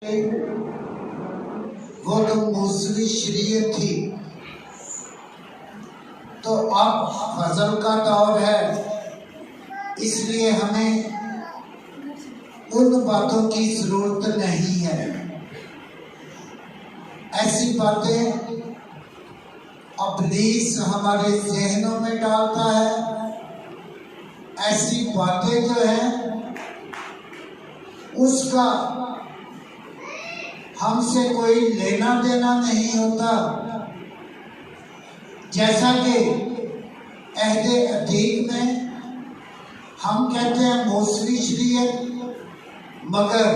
वो तो मूसवी शरीयत थी। तो अब फजल का दौर है, इसलिए हमें उन बातों की जरूरत नहीं है। ऐसी बातें इब्लीस हमारे जहनों में डालता है, ऐसी बातें जो हैं उसका हमसे कोई लेना देना नहीं होता। जैसा कि अहदे अतीक में हम कहते हैं मूसवी शरीयत, मगर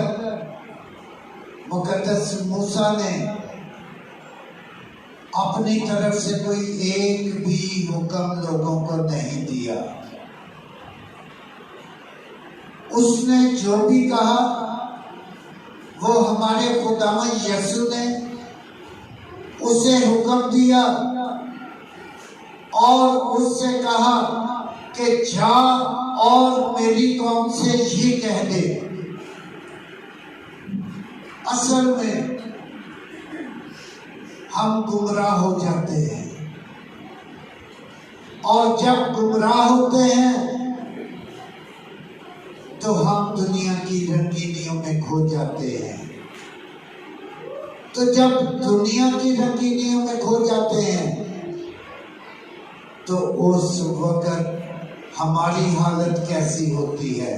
मुकद्दस मूसा ने अपनी तरफ से कोई एक भी हुक्म लोगों को नहीं दिया। उसने जो भी कहा वो हमारे खुदावन यीशु ने उसे हुक्म दिया और उससे कहा कि जा और मेरी कौम से ये कह दे। असल में हम गुमराह हो जाते हैं, और जब गुमराह होते हैं तो हम दुनिया की रंगीनियों में खो जाते हैं। तो जब दुनिया की रंगीनियों में खो जाते हैं तो उस वक्त हमारी हालत कैसी होती है।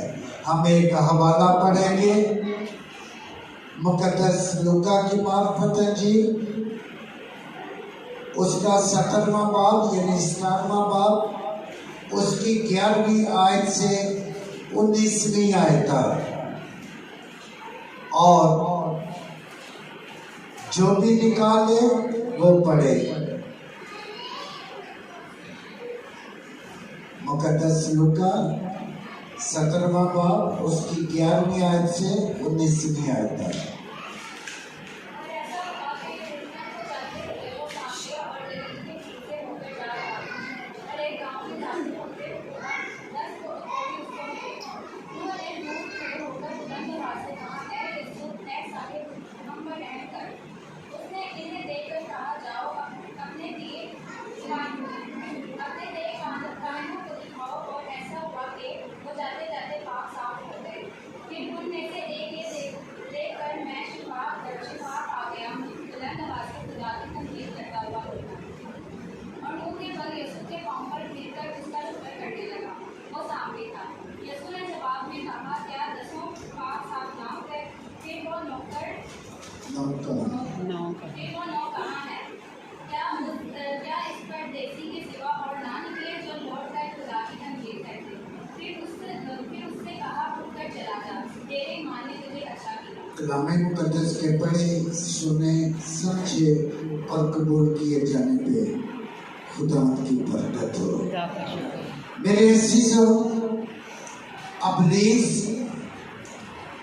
हम एक हवाला पढ़ेंगे मुकद्दस लूका की मार्फत जी, उसका 17वां बाब यानी 17वां बाब, उसकी 11वीं आयत से 19वीं आयत तक। और जो भी निकाले वो पढ़े। मुकद्दस लूका 17वां बाब, उसकी 11वीं आयत से 19वीं आयत तक। कलामे मुकद्दस के पढ़े, सुने, समझे और कबूल किए जाने पे खुदा की बरकत हो। मेरे अजीजों, इब्लीस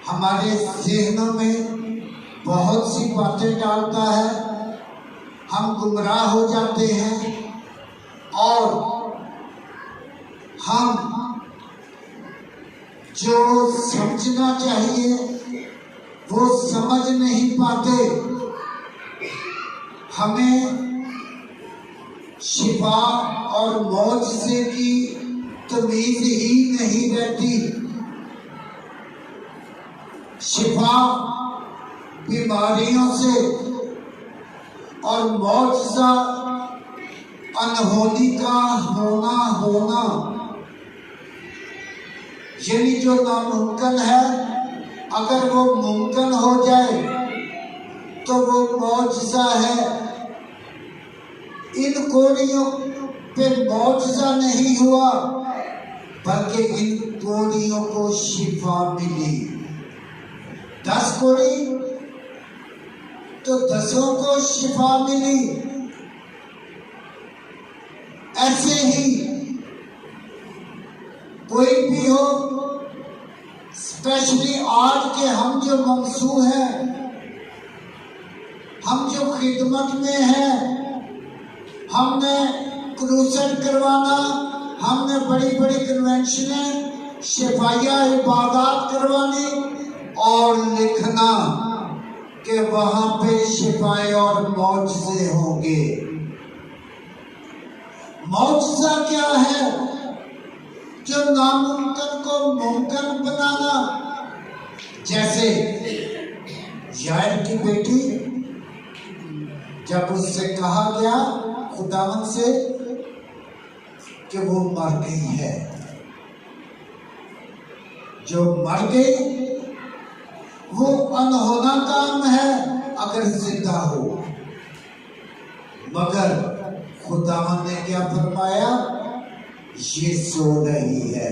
हमारे ज़हनों में बहुत सी बातें डालता है, हम गुमराह हो जाते हैं और हम जो समझना चाहिए वो समझ नहीं पाते। हमें शिफा और मौजज़े की तमीज़ ही नहीं रहती। शिफा बीमारियों से और मौजज़ा अनहोनी का होना यानी जो नामुमकिन है, अगर वो मुमकिन हो जाए तो वो मौजज़ा है। इन कोड़ियों पे मौजज़ा नहीं हुआ, बल्कि इन कोड़ियों को शिफा मिली। 10 कोड़ी तो 10 को शिफा मिली। ऐसे ही कोई भी हो, स्पेशली आज के हम जो ममसू हैं, हम जो खिदमत में हैं, हमने क्रूसेड करवाना, हमने बड़ी बड़ी कन्वेंशनें, शिफाया इबादत करवानी और लिखना। कि वहां पे शिफाए और मौजज़े होंगे। मौजज़ा क्या है? जो नामुमकिन को मुमकिन बनाना। जैसे यायर की बेटी, जब उससे कहा गया खुदावन से कि वो मर गई है, जो मर गई वो अनहोना काम है अगर जिंदा हो। मगर खुदावन ने क्या फरमाया? ये सो रही है।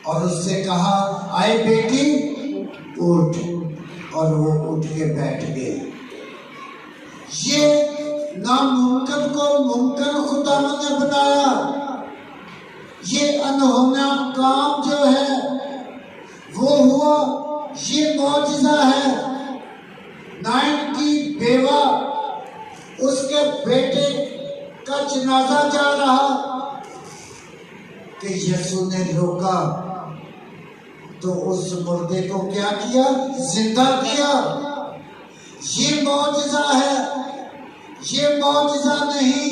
और उससे कहा, आए बेटी उठ, और वो उठ के बैठ गई। ये नामुमकिन को मुमकिन खुदावन ने बनाया। ये अनहोना काम जो है वो हुआ, ये मौजज़ा है। नाइन की बेवा, उसके बेटे का जनाजा जा रहा कि यीशु ने रोका तो उस मुर्दे को क्या किया? जिंदा किया। ये मौजज़ा है। ये मौजज़ा नहीं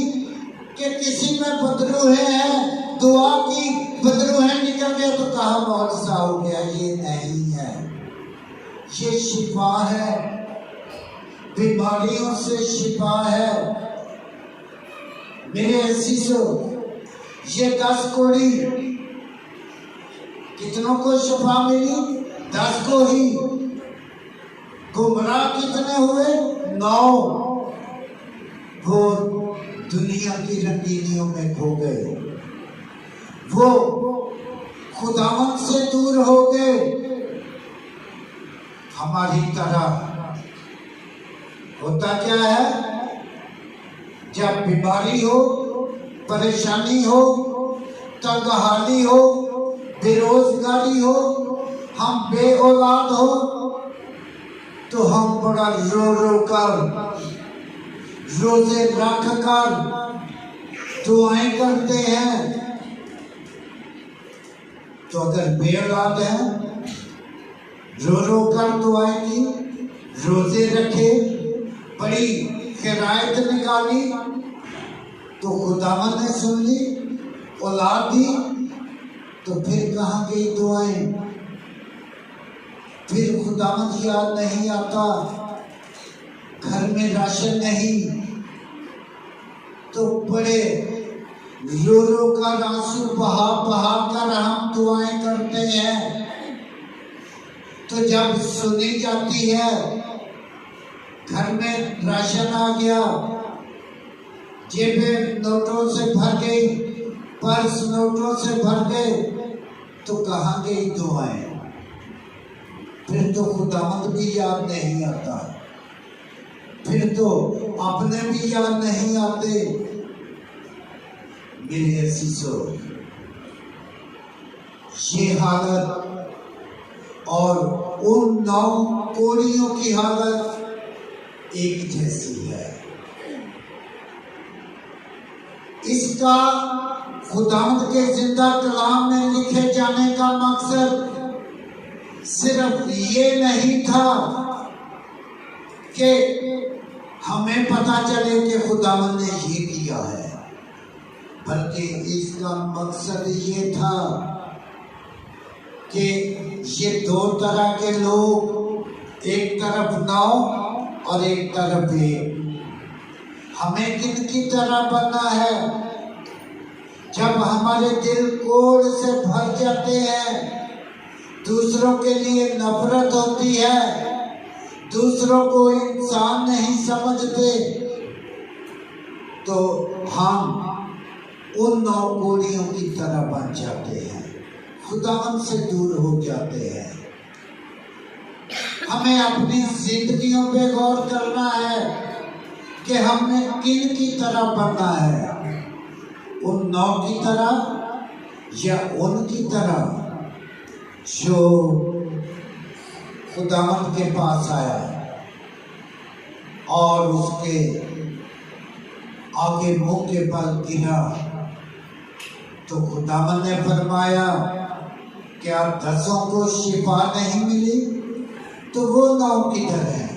कि किसी में बदरूहे हैं, दुआ की बदरूहे निकल गए तो कहा मौजज़ा हो गया। ये नहीं है, ये शिफा है, बीमारियों से शिफा है। मेरे अजीजों, ये 10 कोड़ी कितनों को शिफा मिली? 10 को ही। गुमराह कितने हुए? 9। वो दुनिया की रंगीनियों में खो गए, वो खुदावन से दूर हो गए। हमारी तरह होता क्या है? जब बीमारी हो, परेशानी हो, तंगहाली हो, बेरोजगारी हो, हम बे औलाद हो, तो हम बड़ा रो रो कर, रोजे रख कर दुआएं करते हैं। तो अगर बे औलाद हैं, रो रो कर दुआएं की, रोजे रखे, बड़ी खैरायत निकाली, तो खुदावन ने सुन ली, औलाद दी, तो फिर कहाँ गई दुआएं? फिर खुदावन याद नहीं आता, घर में राशन नहीं, तो बड़े रो रो कर, आंसू बहा बहा कर हम दुआएं करते हैं। तो जब सुनी जाती है, घर में राशन आ गया, जेबें नोटों से भर गई, पर्स नोटों से भर गए, तो कहाँ गई दुआएं? फिर तो खुदावंद भी याद नहीं आता, फिर तो अपने भी याद नहीं आते। मेरे अजीजों, ये हालत और उन 9 कोड़ियों की हालत एक जैसी है। इसका खुदावंद के जिंदा कलाम में लिखे जाने का मकसद सिर्फ ये नहीं था कि हमें पता चले कि खुदावंद ने ये किया है, बल्कि इसका मकसद ये था कि ये 2 तरह के लोग, एक तरफ 9 और एक तरफ 1, हमें किनकी तरह बनना है? जब हमारे दिल कोढ़ से भर जाते हैं, दूसरों के लिए नफरत होती है, दूसरों को इंसान नहीं समझते, तो हम उन 9 कोड़ियों की तरह बन जाते हैं, खुदावन से दूर हो जाते हैं। हमें अपनी जिंदगियों पे गौर करना है कि हमने किन की तरह बनना है, उन 9 की तरह या उनकी तरह जो खुदावन के पास आया और उसके आगे मुंह के बल गिरा, तो खुदावन ने फरमाया, क्या 10 को शिफा नहीं मिली? तो वो 9 किधर है?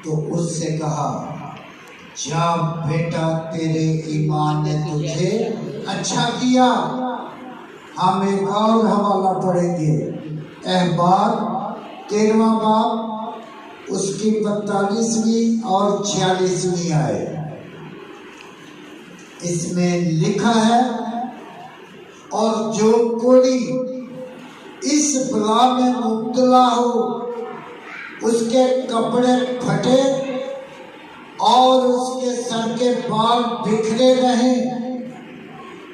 तो उससे कहा, जा बेटा, तेरे ईमान ने तुझे अच्छा किया। हम एक और हवाला पढ़ेंगे, अहबार 13वां बाब, उसकी 45वीं और 46वीं आयत। इसमें लिखा है, और जो कोई इस बला में मुब्तला हो, उसके कपड़े फटे और उसके सर के बाल बिखरे रहें,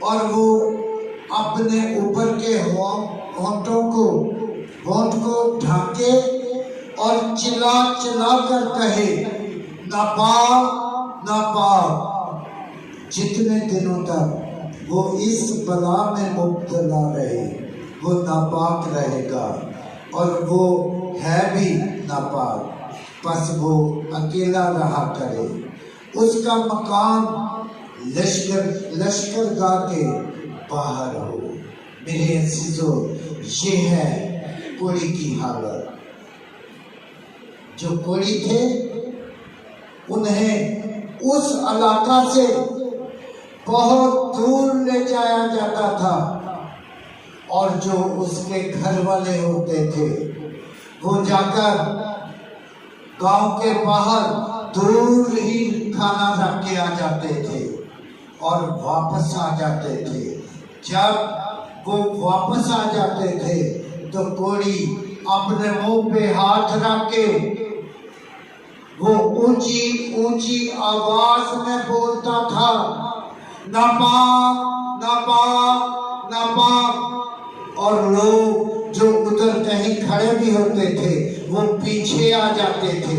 और वो अपने ऊपर के होंठ को ढके और चिल्ला चिल्ला कर कहे, नापाक नापाक, जितने दिनों तक वो इस बला में मुब्तला रहे, वो नापाक रहेगा, और वो है भी नापाक, बस वो अकेला रहा करे। उसका मकान लश्करगाह के बाहर हो। मेरे अजीजों, ये है कोड़ी की हालत। जो कोड़ी थे, उन्हें उस इलाका से बहुत दूर ले जाया जाता था, और जो उसके घर वाले होते थे, वो जाकर गांव के बाहर दूर ही खाना रख के आ जाते थे और वापस आ जाते थे। जब वो वापस आ जाते थे तो कोड़ी अपने मुंह पे हाथ रख के वो ऊंची ऊंची आवाज में बोलता था, नापाक नापाक नापाक। और लोग जो उधर कहीं खड़े भी होते थे, वो पीछे आ जाते थे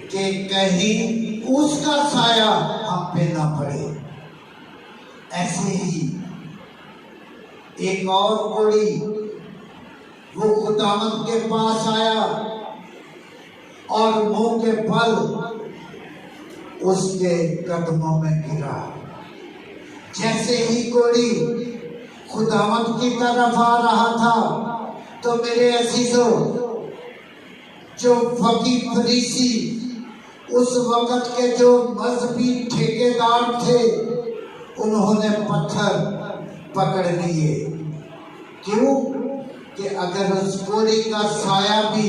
कि कहीं उसका साया हम पे ना पड़े। ऐसे ही एक और कोड़ी वो खुदावंद के पास आया और मुंह के बल उसके कदमों में गिरा। जैसे ही कोड़ी खुदावंद की तरफ आ रहा था, तो मेरे अजीजों, जो फकीर फरीसी उस वक्त के जो मजहबी ठेकेदार थे, उन्होंने पत्थर पकड़ लिए। क्यों? कि अगर उस कोड़ी का साया भी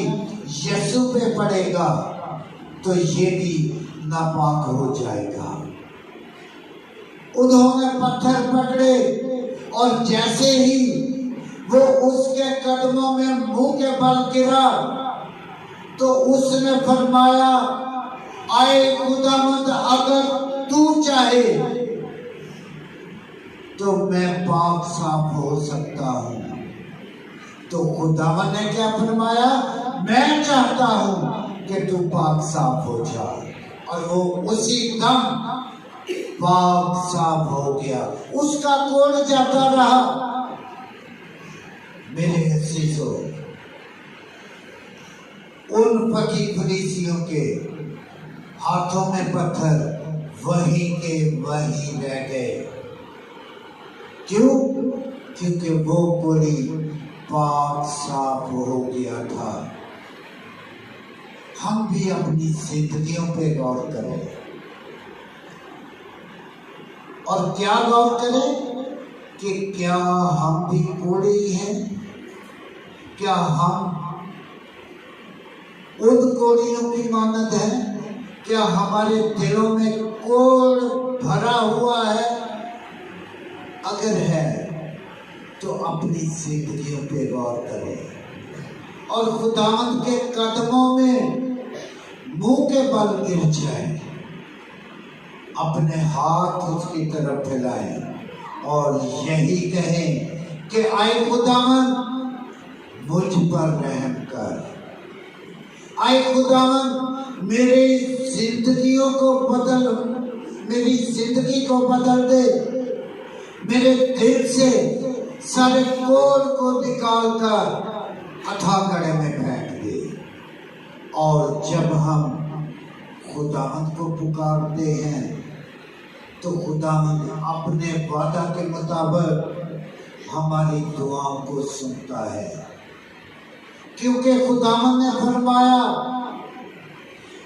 यीशु पे पड़ेगा तो ये भी नापाक हो जाएगा। उन्होंने पत्थर पकड़े और जैसे ही वो उसके कदमों में मुंह के बल गिरा, तो उसने फरमाया, आए खुदावंद, अगर तू चाहे तो मैं पाक साफ हो सकता हूँ। तो खुदावंद ने क्या फरमाया? मैं चाहता हूँ कि तू पाक साफ हो जा। और वो उसी दम पाक साफ हो गया, उसका कोड़ जाता रहा। मेरे अजीजों, उन फकीर फरीसियों के हाथों में पत्थर वहीं के वहीं रह गए। क्यों? क्योंकि वो कोड़ी पाक साफ हो गया था। हम भी अपनी जिंदगियों पे गौर करें, और क्या गौर करें कि क्या हम भी कोड़े ही हैं? क्या हम उन कोड़ियों की मानद है? क्या हमारे दिलों में कोड़ भरा हुआ है? अगर है तो अपनी जिंदगियों पे गौर करें और खुदावंद के कदमों में मुंह के बल गिर जाए, अपने हाथ उसकी तरफ फैलाएं और यही कहें कि आए खुदावंद, मुझ पर रहम कर। आए खुदावंद, मेरी जिंदगियों को बदल, मेरी जिंदगी को बदल दे। मेरे दिल से सारे कोड़ को निकाल कर अथाह गड्ढे में फेंक दे। और जब हम खुदावंद को पुकारते हैं तो खुदावंद अपने वादा के मुताबिक हमारी दुआओं को सुनता है, क्योंकि खुदावंद ने फरमाया,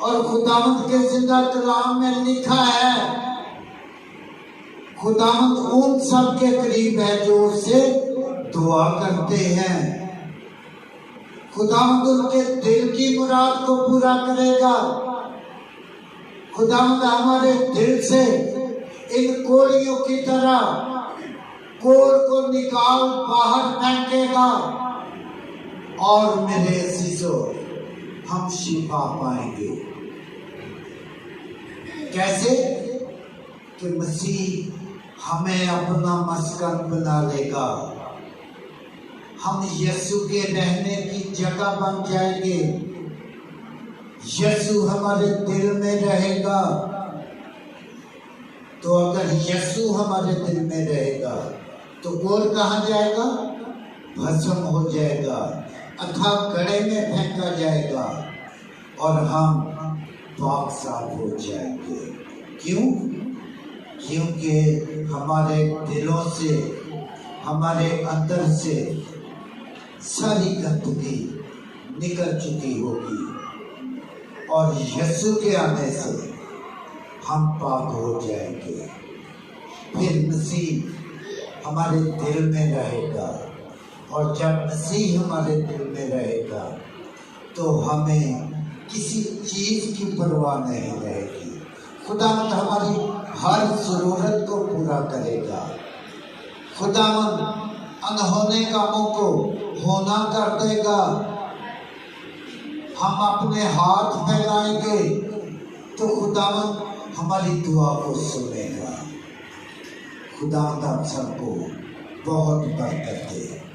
और खुदावंद के जिंदा कलाम में लिखा है, खुदावंद उन सब के करीब है जो उससे दुआ करते हैं। खुदावंद उनके दिल की मुराद को पूरा करेगा। खुदावंद हमारे दिल से इन कोड़ियों की तरह कोड़ को निकाल बाहर फेंकेगा और मेरे अजीजों हम शिफा पाएंगे। कैसे? कि मसीह हमें अपना मस्कन बना लेगा, हम यीशु के रहने की जगह बन जाएंगे, यीशु हमारे दिल में रहेगा। तो अगर यीशु हमारे दिल में रहेगा तो और कहाँ जाएगा? भस्म हो जाएगा, अथवा गड्ढे में फेंका जाएगा और हम पाक साफ हो जाएंगे। क्यों? क्योंकि हमारे दिलों से, हमारे अंदर से सारी गंदगी निकल चुकी होगी और यीशु के आने से हम पाक हो जाएंगे। फिर मसीह हमारे दिल में रहेगा और जब मसीह हमारे दिल में रहेगा तो हमें किसी चीज की परवाह नहीं रहेगी। खुदावंद हमारी हर जरूरत को पूरा करेगा। खुदावंद अनहोने कामों को होना कर देगा। हम अपने हाथ फैलाएंगे तो खुदावंद हमारी दुआ को सुनेगा। खुदावंद आप सबको बहुत बरकत दे।